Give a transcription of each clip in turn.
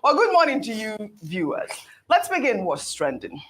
Well, good morning to you, viewers. Let's begin what's trending.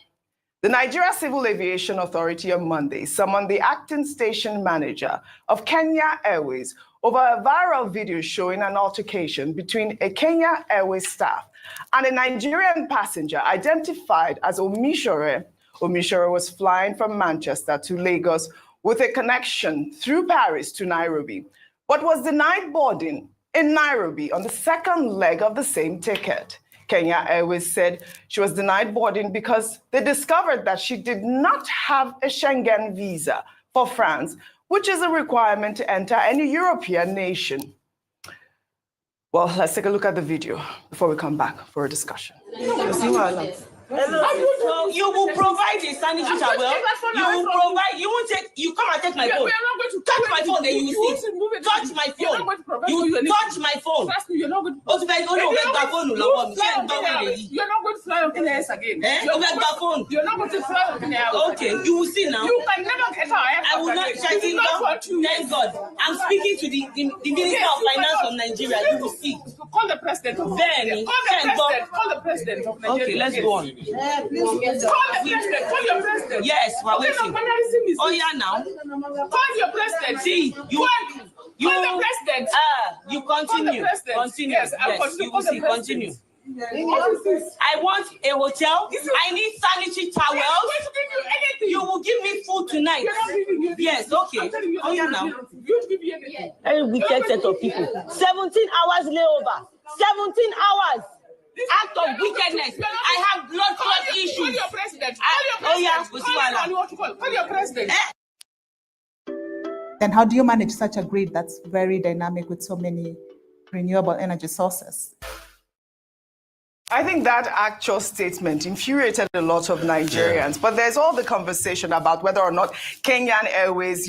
The Nigeria Civil Aviation Authority on Monday summoned the acting station manager of Kenya Airways over a viral video showing an altercation between a Kenya Airways staff and a Nigerian passenger identified as Omishore. Omishore was flying from Manchester to Lagos with a connection through Paris to Nairobi, but was denied boarding in Nairobi on the second leg of the same ticket. Kenya Airways said she was denied boarding because they discovered that she did not have a Schengen visa for France, which is a requirement to enter any European nation. Well, let's take a look at the video before we come back for a discussion. So you will provide a sanitary towel. You will provide. You won't take. You come and take my phone. Touch my phone, then you will see. Touch my phone. You touch my phone. You're not going to fly on PNS again. You're not going to fly on PNS. Okay, you will see now. You can never get our airport. I will not. Thank God. I'm speaking to the Minister of Finance of Nigeria. You will see. Call the president. Then call the president of Nigeria. Okay, let's go on. Call your president. Yes, we're waiting. Oh yeah, now. Call your president. See, you call the president. You continue. Continue. Yes, you will see. Continue. I want a hotel. I need sanitary towels. You will give me food tonight. Yes, okay. Oh yeah, now. Very wicked set of people. 17 hours layover. 17 hours. Act of wickedness. I have blood clot issues. Call your president. Oh yeah, call your president. Then how do you manage such a grid that's very dynamic with so many renewable energy sources? I think that actual statement infuriated a lot of Nigerians, but there's all the conversation about whether or not Kenyan Airways,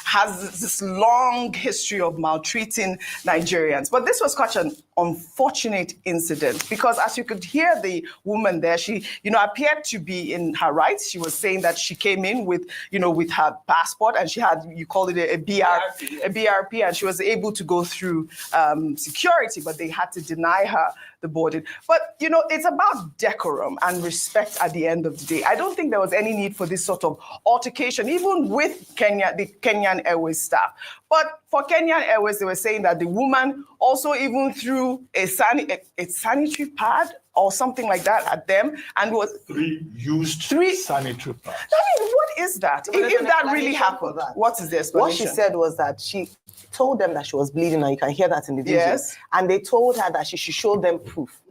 has this long history of maltreating Nigerians. But this was such an unfortunate incident because, as you could hear the woman there, she, appeared to be in her rights. She was saying that she came in with, with her passport and she had, you called it a BRP, and she was able to go through security, but they had to deny her the boarding. But, it's about decorum and respect at the end of the day. I don't think there was any need for this sort of altercation, even with the Kenyan Airways staff. But for Kenyan Airways, they were saying that the woman also even threw a sanitary pad or something like that at them and was... Three sanitary pads. I mean, what is that? If that really happened, what is the explanation? What she said was that she told them that she was bleeding, and you can hear that in the video. Yes. And they told her that she should show them proof.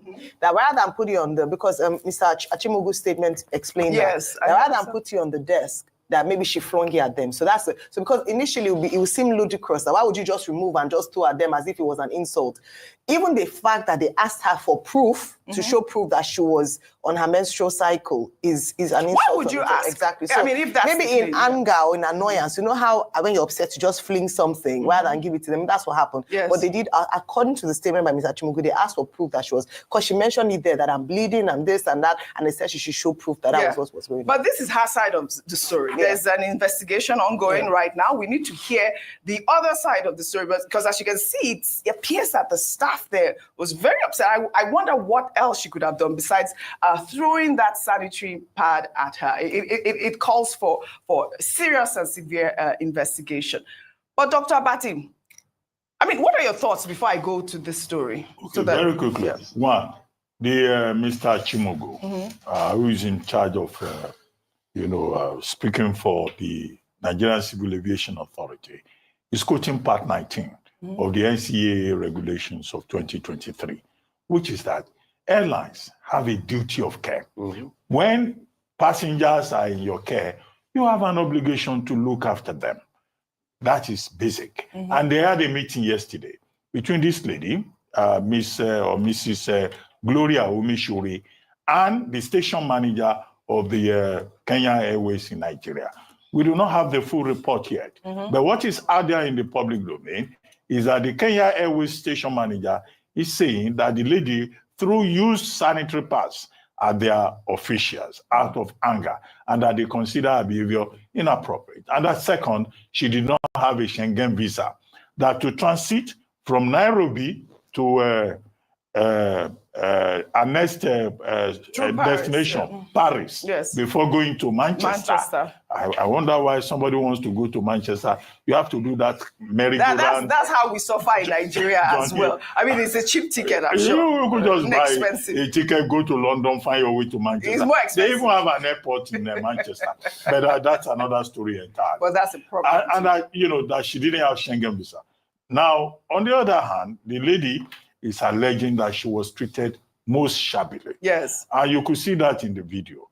That rather than put you on because Mr. Achimogu's statement explained that rather than put you on the desk, that maybe she flung it at them. So that's it. So because initially it would seem ludicrous that why would you just remove and just throw at them as if it was an insult? Even the fact that they asked her for proof to show proof that she was on her menstrual cycle is an insult. Why would you ask? Exactly. So if that's maybe in anger or in annoyance, how when you're upset you just fling something rather than give it to them. That's what happened. Yes. But they did, according to the statement by Mr. Achimogu, they asked for proof that she was, because she mentioned it there that I'm bleeding and this and that, and they said she should show proof that that was what was going on. But this is her side of the story. There's an investigation ongoing right now. We need to hear the other side of the story, because as you can see, it appears that the staff there was very upset. I wonder what else she could have done besides throwing that sanitary pad at her. It calls for serious and severe investigation. But Dr. Abati, what are your thoughts before I go to this story? Okay, very quickly. Yes. One, the Mr. Achimogu, who is in charge of, speaking for the Nigerian Civil Aviation Authority, is quoting Part 19 of the NCAA regulations of 2023, which is that airlines have a duty of care. When passengers are in your care, you have an obligation to look after them. That is basic. And they had a meeting yesterday between this lady, Mrs. Gloria Omishore, and the station manager of the Kenya Airways in Nigeria. We do not have the full report yet. But what is out there in the public domain is that the Kenya Airways station manager is saying that the lady threw used sanitary pads at their officials out of anger, and that they consider her behavior inappropriate. And that second, she did not have a Schengen visa. That to transit from Nairobi to our next destination, Paris, before going to Manchester. I wonder why somebody wants to go to Manchester. You have to do that merry-go-round. That's how we suffer in Nigeria as well. I mean, it's a cheap ticket, I'm sure. You could just buy a ticket, go to London, find your way to Manchester. It's more expensive. They even have an airport in Manchester. But that's another story entirely. But that's a problem. And that she didn't have Schengen visa. Now, on the other hand, the lady is alleging that she was treated most shabbily. Yes. And you could see that in the video.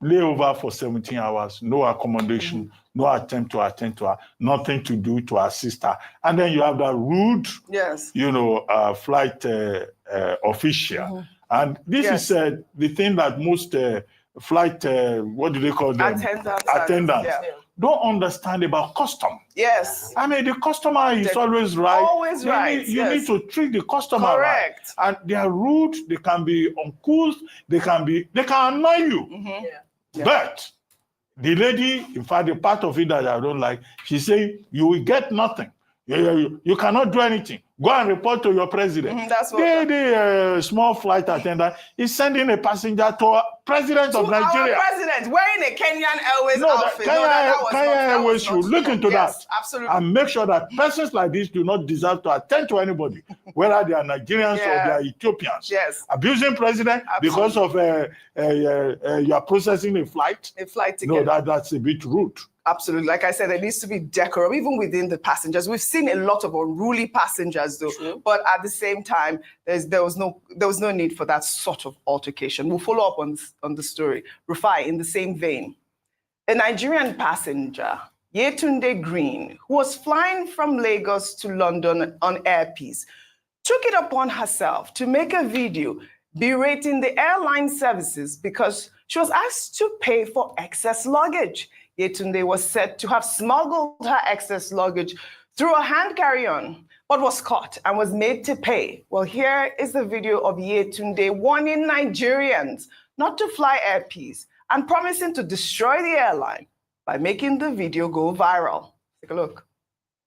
Layover for 17 hours, no accommodation, no attempt to attend to her, nothing to do to assist her. And then you have that rude, flight official. And this is the thing that most flight, what do they call them? Attendants. Don't understand about custom. Yes. I mean, the customer is always right. Always right. You need to treat the customer right. And they are rude. They can be uncouth. They can annoy you. But the lady, in fact, the part of it that I don't like, she's saying, you will get nothing. You cannot do anything. Go and report to your president. That's what the small flight attendant is sending a passenger to a president of Nigeria. Our president wearing a Kenyan Airways outfit. Kenyan Airways should look into that. Absolutely. And make sure that persons like this do not deserve to attend to anybody, whether they are Nigerians or they are Ethiopians. Yes. Abusing president because of you are processing a flight. A flight ticket. No, that's a bit rude. Absolutely. Like I said, there needs to be decorum, even within the passengers. We've seen a lot of unruly passengers, though. True. But at the same time, there was no need for that sort of altercation. We'll follow up on the story. Rufai, in the same vein, a Nigerian passenger, Yetunde Green, who was flying from Lagos to London on Airpeace, took it upon herself to make a video berating the airline services because she was asked to pay for excess luggage. Yetunde was said to have smuggled her excess luggage through a hand carry-on, but was caught and was made to pay. Well, here is the video of Yetunde warning Nigerians not to fly Airpeace and promising to destroy the airline by making the video go viral. Take a look.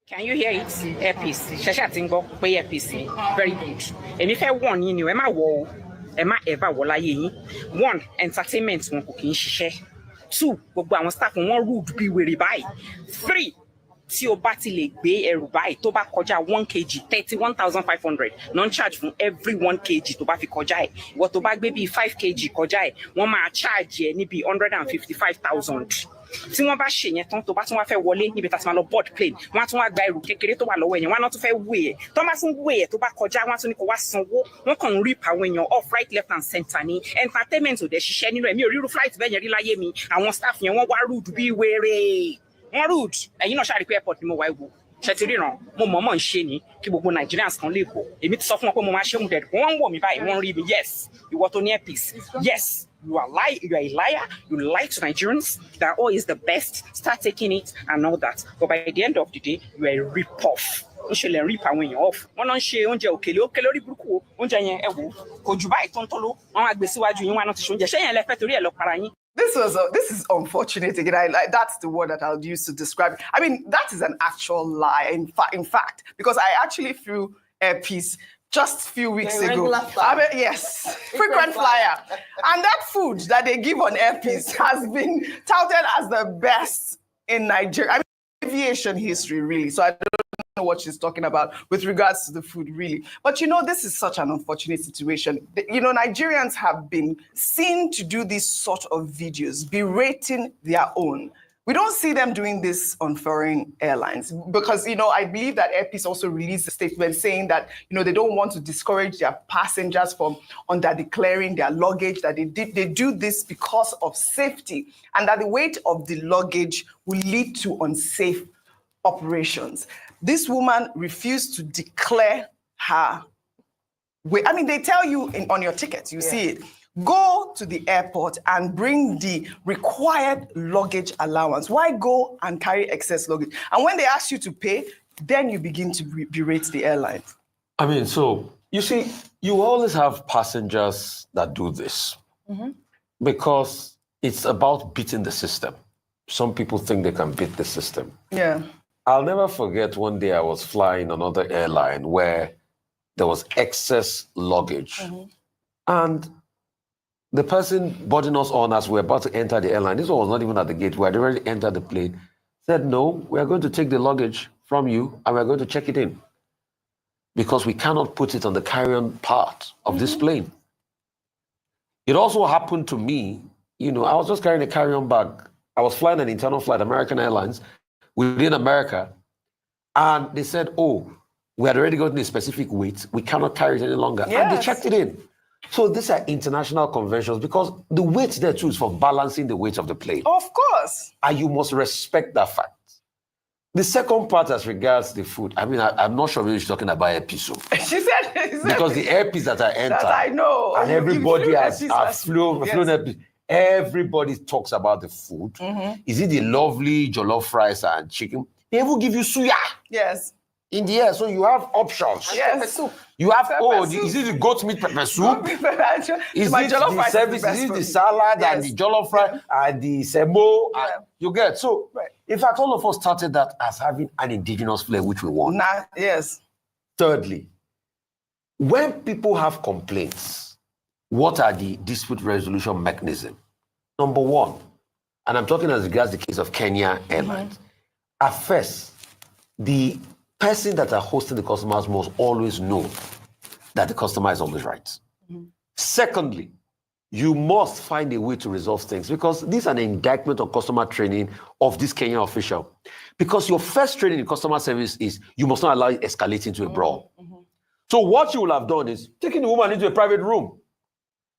Can you hear it? Airpeace. Shasha Tingo, pay Airpeace. Very good. And if I warn you, Emma Wall, Emma Eva Wolayi. 1, entertainment won cooking share. 2, gbogbo àwọn staff wọn rude bí wèrè báyìí. 3, tí o bá ti lè gbé ẹrù báyìí tó bá kọjá 1 kg 31,500 non-charge fún every 1 kg tó bá fi kọjá ẹ̀. Ìwọ tó bá gbé bí 5 kg kọjá ẹ̀ wọ́n máa charge ẹ̀ ní bí 155,000. Tí wọ́n bá ṣe yẹn tán tó bá tún wá fẹ́ wọlé níbi tá ti máa lọ board plane wọ́n á tún wá gba ẹrù kékeré tó wà lọ́wọ́ ẹ̀yẹn wọ́n á náà tún fẹ́ wé ẹ̀ tó bá tún wé ẹ̀ tó bá kọjá wọ́n á tún ní kó wá sanwó wọ́n kàn ń rip àwọn èèyàn off right left and center ní entertainment ò dẹ̀ ṣiṣẹ́ nínú ẹ̀mí òrírú flight bẹ́ẹ̀ yẹn rí láyé mi àwọn staff yẹn wọ́n wá rude bí wèrè wọ́n rude ẹ̀yin náà ṣàrí pé airport ni mo wá ewu ṣe ti ríran mo mọ̀ọ́mọ̀ ń ṣe ni kí gbogbo Nigerians kan lè bọ̀ èmi ti sọ fún wọn pé mo máa ṣe mú dẹ̀dùn wọ́n ń wò mí báyìí wọ́n ń rí mi yes ìwọ tó ní Airpeace yes. You are a liar. You lie to Nigerians that oil is the best. Start taking it and all that. But by the end of the day, you are a rip-off. You should rip away off. One on share oúnjẹ òkèlè lórí burúkú oúnjẹ yẹn ẹ wò kò jù báyìí tontolo. Wọ́n á gbé síwájú yín wọ́n á náà ti ṣe oúnjẹ. Ṣé yẹn lẹ fẹ́ torí ẹ lọ para yín? This is unfortunate again. That's the word that I'll use to describe it. I mean, that is an actual lie. In fact, because I actually flew Airpeace just a few weeks ago. Yes, frequent flyer. And that food that they give on Airpeace has been touted as the best in Nigeria. I mean, aviation history, really. So I don't know what she's talking about with regards to the food, really. But this is such an unfortunate situation. Nigerians have been seen to do these sort of videos, berating their own. We don't see them doing this on foreign airlines because, I believe that Airpeace also released a statement saying that, they don't want to discourage their passengers from under-declaring their luggage, that they do this because of safety and that the weight of the luggage will lead to unsafe operations. This woman refused to declare her weight. I mean, they tell you on your ticket, you see it. Go to the airport and bring the required luggage allowance. Why go and carry excess luggage? And when they ask you to pay, then you begin to berate the airline. I mean, so you see, you always have passengers that do this because it's about beating the system. Some people think they can beat the system. Yeah. I'll never forget one day I was flying another airline where there was excess luggage. And the person boarding us on as we were about to enter the airline, this one was not even at the gate, we had already entered the plane, said, no, we are going to take the luggage from you and we're going to check it in because we cannot put it on the carry-on part of this plane. It also happened to me, I was just carrying a carry-on bag. I was flying an internal flight, American Airlines, within America, and they said, oh, we had already gotten a specific weight. We cannot carry it any longer. Yes. And they checked it in. So these are international conventions because the weight there too is for balancing the weight of the plane. Of course. And you must respect that fact. The second part as regards the food, I'm not sure whether she's talking about Airpeace. She said because the Airpeace that I enter, that I know. And everybody has flown Airpeace. Everybody talks about the food. Is it the lovely jollof rice and chicken? They will give you suya. Yes. In the air, so you have options. Yes. You have is it the goat meat pepper soup? Is it the service? Is it the salad and the jollof rice and the semo? You get so. In fact, all of us started that as having an indigenous flair, which we want. Yes. Thirdly, when people have complaints, what are the dispute resolution mechanisms? Number one, and I'm talking as regards the case of Kenya Airlines. At first, the person that are hosting the customers must always know that the customer is always right. Secondly, you must find a way to resolve things because this is an indictment on customer training of this Kenyan official. Because your first training in customer service is you must not allow it escalate into a brawl. So what you will have done is taking the woman into a private room,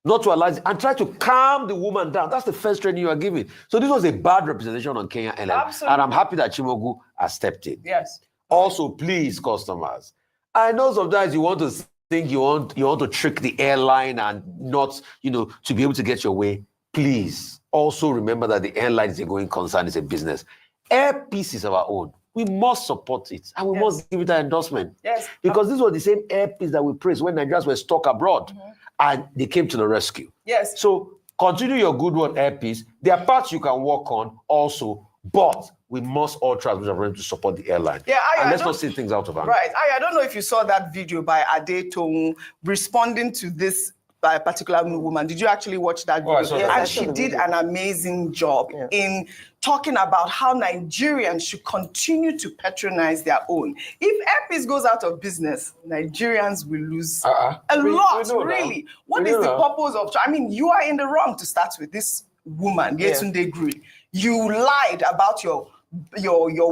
not to allow it, and try to calm the woman down. That's the first training you are giving. So this was a bad representation on Kenya Airlines. Absolutely. And I'm happy that Chimogu has stepped in. Yes. Also, please, customers, I know sometimes you want to think you want to trick the airline and not, to be able to get your way. Please, also remember that the airline is a going concern, it's a business. Airpeace is our own. We must support it and we must give it an endorsement. Yes. Because this was the same Airpeace that we praised when Nigerians were stuck abroad and they came to the rescue. Yes. So continue your good work, Airpeace. There are parts you can work on also, but we must all try to support the airline. Yeah, and let's not see things out of hand. Right. I don't know if you saw that video by Ade Toun responding to this by a particular woman. Did you actually watch that video? I saw that. And she did an amazing job in talking about how Nigerians should continue to patronize their own. If Airpeace goes out of business, Nigerians will lose a lot, really. What is the purpose of... you are in the wrong to start with. This woman, Yetunde Gree, you lied about your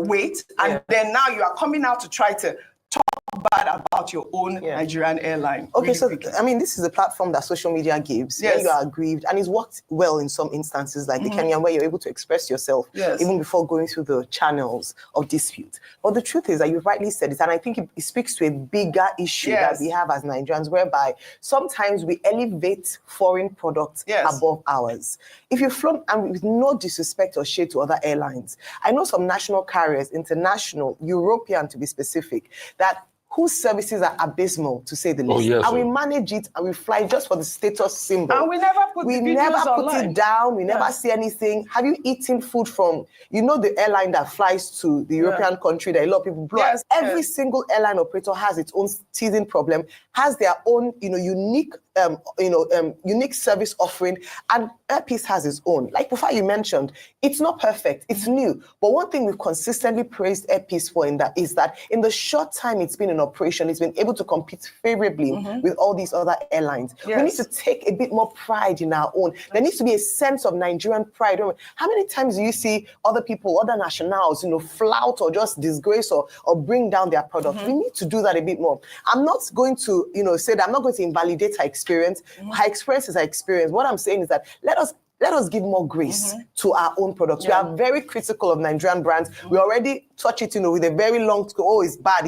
weight, and then now you are coming out to try to talk bad about your own Nigerian airline. Okay, this is a platform that social media gives. Yes. Where you are aggrieved, and it's worked well in some instances, like the Kenyan, where you're able to express yourself even before going through the channels of dispute. But the truth is that you rightly said it, and I think it speaks to a bigger issue that we have as Nigerians, whereby sometimes we elevate foreign products above ours. If you've flown, and with no disrespect or shade to other airlines, I know some national carriers, international, European to be specific, that whose services are abysmal, to say the least. And we manage it and we fly just for the status symbol. And we never put it down. We never see anything. Have you eaten food from, the airline that flies to the European country that a lot of people blow? Every single airline operator has its own teething problem, has their own, unique service offering, and Airpeace has its own. Like before you mentioned, it's not perfect, it's new. But one thing we've consistently praised Airpeace for is that in the short time it's been in operation, it's been able to compete favorably with all these other airlines. We need to take a bit more pride in our own. There needs to be a sense of Nigerian pride. How many times do you see other people, other nationals, flout or just disgrace or bring down their product? We need to do that a bit more. I'm not going to, say that I'm not going to invalidate her experience. Her experience is her experience. What I'm saying is that let us give more grace to our own products. We are very critical of Nigerian brands. We already touch it, with a very long, it's bad.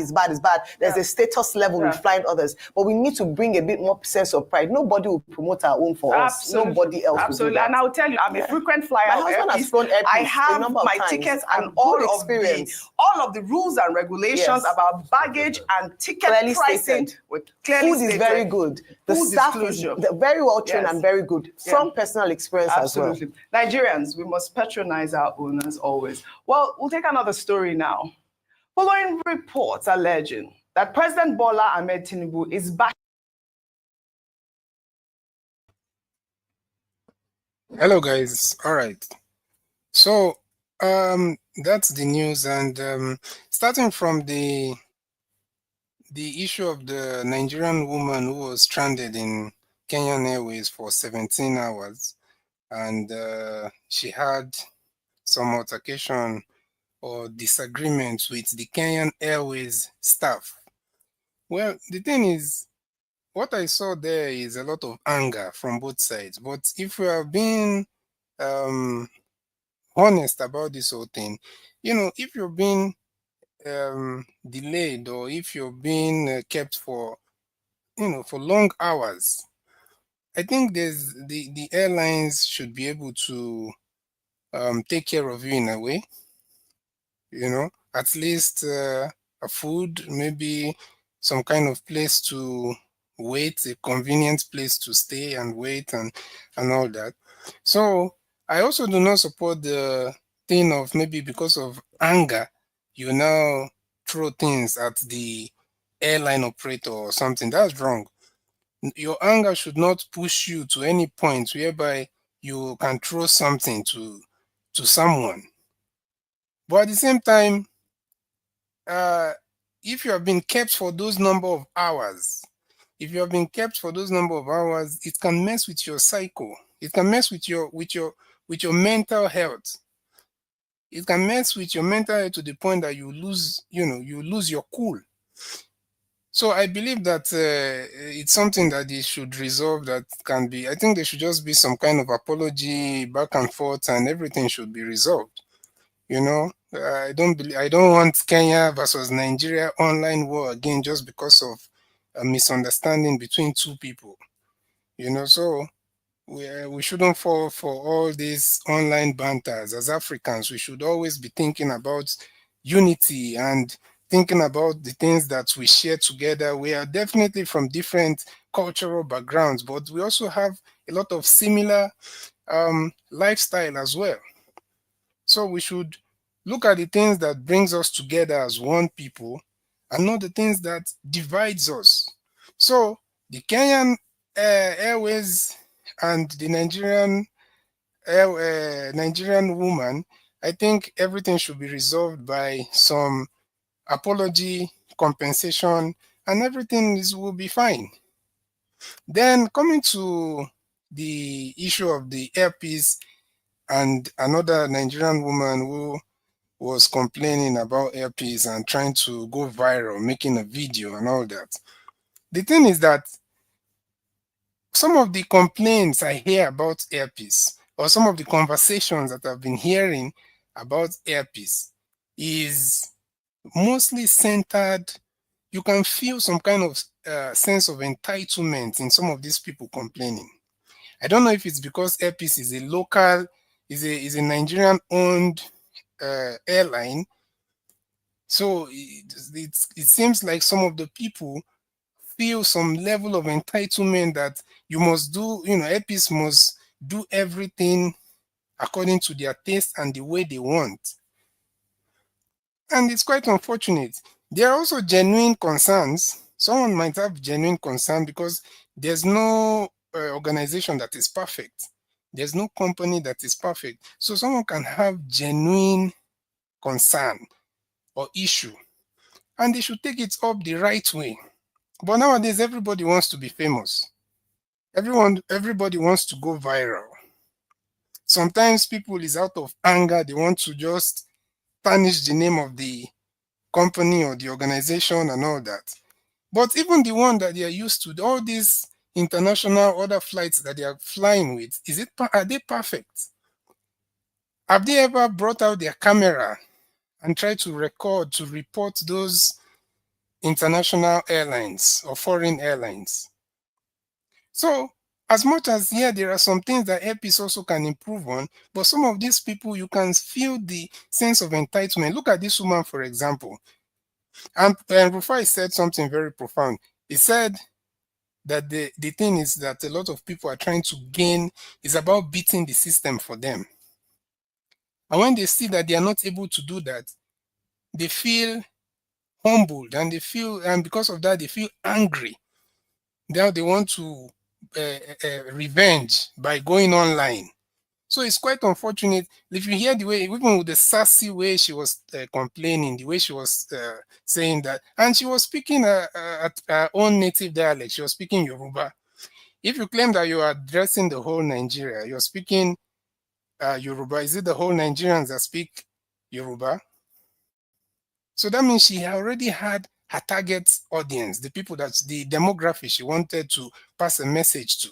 There's a status level with flying others. But we need to bring a bit more sense of pride. Nobody will promote our own for us. Nobody else will do that. And I'll tell you, I'm a frequent flyer. My husband has flown Airpeace. I have my tickets and all of the rules and regulations about baggage and ticket pricing. Food is very good. The staff is very well trained and very good. From personal experience as well. Nigerians, we must patronize our own as always. Well, we'll take another story now. Following reports alleging that President Bola Ahmed Tinubu is back. Hello, guys. All right. So that's the news, and starting from the issue of the Nigerian woman who was stranded in Kenyan Airways for 17 hours, and she had some altercation or disagreements with the Kenyan Airways staff. Well, the thing is, what I saw there is a lot of anger from both sides. But if we are being honest about this whole thing, if you're being delayed, or if you're being kept for for long hours, I think the airlines should be able to take care of you in a way, at least a food, maybe some kind of place to wait, a convenient place to stay and wait, and all that. So I also do not support the thing of maybe because of anger you now throw things at the airline operator or something. That's wrong. Your anger should not push you to any point whereby you can throw something to someone. But at the same time, if you have been kept for those number of hours, it can mess with your cycle. It can mess with your mental health. It can mess with your mental health to the point that you lose your cool. So I believe that it's something that they should resolve. That can be. I think there should just be some kind of apology back and forth, and everything should be resolved. I don't want Kenya versus Nigeria online war again just because of a misunderstanding between two people. So we shouldn't fall for all these online banters. As Africans, we should always be thinking about unity and thinking about the things that we share together. We are definitely from different cultural backgrounds, but we also have a lot of similar lifestyle as well. So we should look at the things that brings us together as one people and not the things that divides us. So the Kenyan Airways and the Nigerian woman, I think everything should be resolved by some apology, compensation, and everything will be fine. Then coming to the issue of the Airpeace and another Nigerian woman who was complaining about Airpeace and trying to go viral, making a video and all that. The thing is that some of the complaints I hear about Airpeace, or some of the conversations that I've been hearing about Airpeace, is mostly centered. You can feel some kind of sense of entitlement in some of these people complaining. I don't know if it's because Airpeace is a local, is a Nigerian-owned airline. So it seems like some of the people feel some level of entitlement that you must do, Airpeace must do everything according to their taste and the way they want. And it's quite unfortunate. There are also genuine concerns. Someone might have genuine concern because there's no organization that is perfect. There's no company that is perfect. So someone can have genuine concern or issue, and they should take it up the right way. But nowadays, everybody wants to be famous. Everybody wants to go viral. Sometimes people is out of anger. They want to just tarnish the name of the company or the organization and all that. But even the one that they are used to, all these international other flights that they are flying with, are they perfect? Have they ever brought out their camera and tried to record, to report those international airlines or foreign airlines? So as much as there are some things that Airpeace also can improve on, but some of these people, you can feel the sense of entitlement. Look at this woman, for example. And Rufai said something very profound. He said that the thing is that a lot of people are trying to gain, is about beating the system for them. And when they see that they are not able to do that, they feel humbled, and because of that, they feel angry. Now they want to revenge by going online. So it's quite unfortunate. If you hear the way, even with the sassy way she was complaining, the way she was saying that, and she was speaking at her own native dialect, she was speaking Yoruba. If you claim that you are addressing the whole Nigeria, you're speaking Yoruba, is it the whole Nigerians that speak Yoruba? So that means she already had her target audience, the people the demographic she wanted to pass a message to.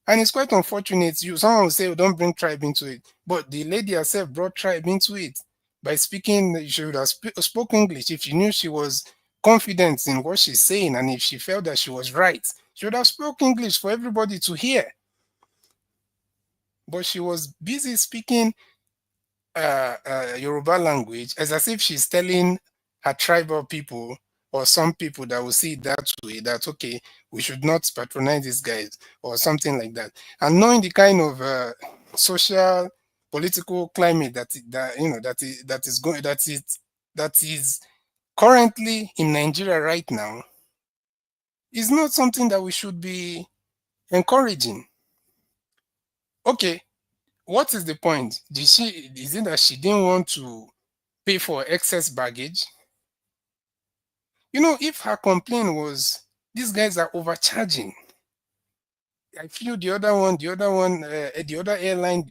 And it's quite unfortunate. Someone will say, oh, don't bring tribe into it. But the lady herself brought tribe into it by speaking. She would have spoke English if she knew she was confident in what she's saying, and if she felt that she was right. She would have spoken English for everybody to hear. But she was busy speaking Yoruba language as if she's telling her tribal people or some people that will see it that way, that okay, we should not patronize these guys or something like that. And knowing the kind of social political climate that is currently in Nigeria right now, is not something that we should be encouraging. Okay, what is the point? Is it that she didn't want to pay for excess baggage? You know, if her complaint was these guys are overcharging, I feel the other airline,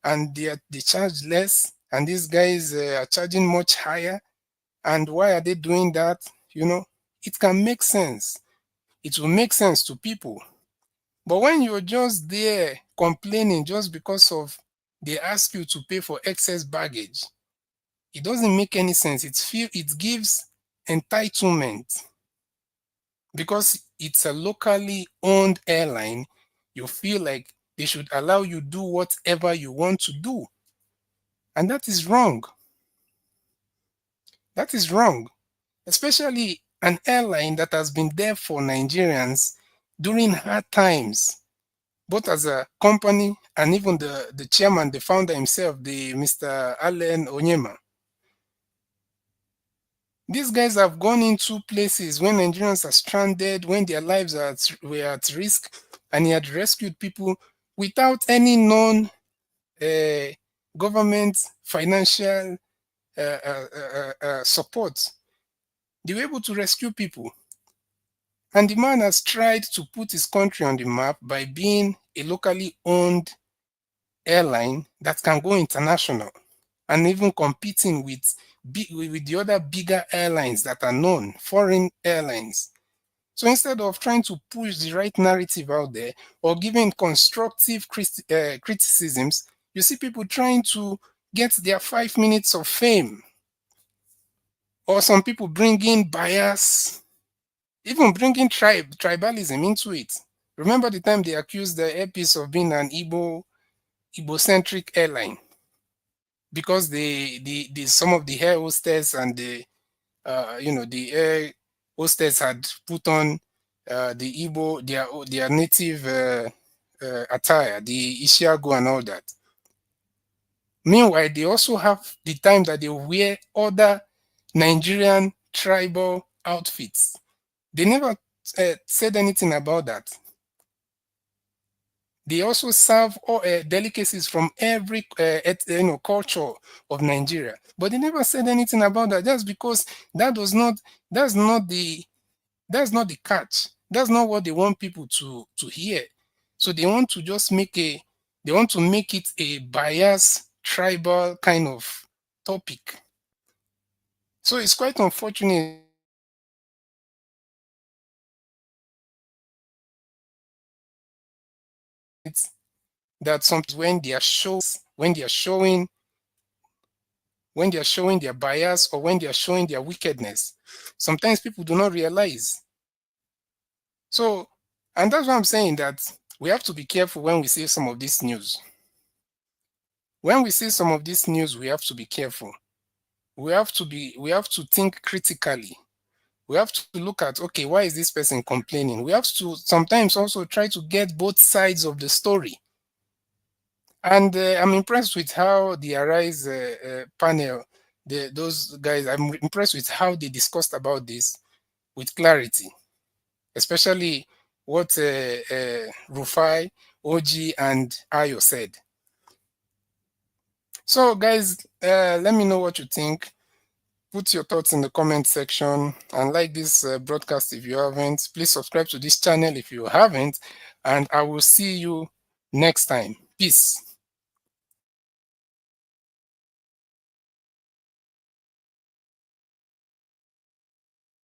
and they charge less, and these guys are charging much higher. And why are they doing that? You know, it can make sense. It will make sense to people. But when you're just there complaining just because of they ask you to pay for excess baggage, it doesn't make any sense. It gives entitlement. Because it's a locally owned airline, you feel like they should allow you do whatever you want to do. And that is wrong. That is wrong. Especially an airline that has been there for Nigerians during hard times, both as a company and even the chairman, the founder himself, Mr. Allen Onyema. These guys have gone into places when Nigerians are stranded, when their lives were at risk, and he had rescued people without any known government financial support. They were able to rescue people. And the man has tried to put his country on the map by being a locally owned airline that can go international and even competing with the other bigger airlines that are known, foreign airlines. So instead of trying to push the right narrative out there or giving constructive criticisms, you see people trying to get their 5 minutes of fame. Or some people bringing bias, even bringing tribalism into it. Remember the time they accused the Airpeace of being an Igbo-centric airline because some of the air hostess and the air hostess had put on the Igbo, their native attire, the Ishiago and all that. Meanwhile, they also have the time that they wear other Nigerian tribal outfits. They never said anything about that. They also serve delicacies from every culture of Nigeria, but they never said anything about that. Just because that's not the catch. That's not what they want people to hear. So they want to just make it a biased tribal kind of topic. So it's quite unfortunate that sometimes when they are showing their bias or when they are showing their wickedness, sometimes people do not realize. So, and that's why I'm saying that we have to be careful when we see some of this news. When we see some of this news, we have to be careful. We have to think critically. We have to look at, okay, why is this person complaining? We have to sometimes also try to get both sides of the story. And I'm impressed with how the Arise panel those guys, I'm impressed with how they discussed about this with clarity, especially what Rufai, OG, and Ayo said. So guys, let me know what you think. Put your thoughts in the comment section and like this broadcast if you haven't. Please subscribe to this channel if you haven't, and I will see you next time. Peace.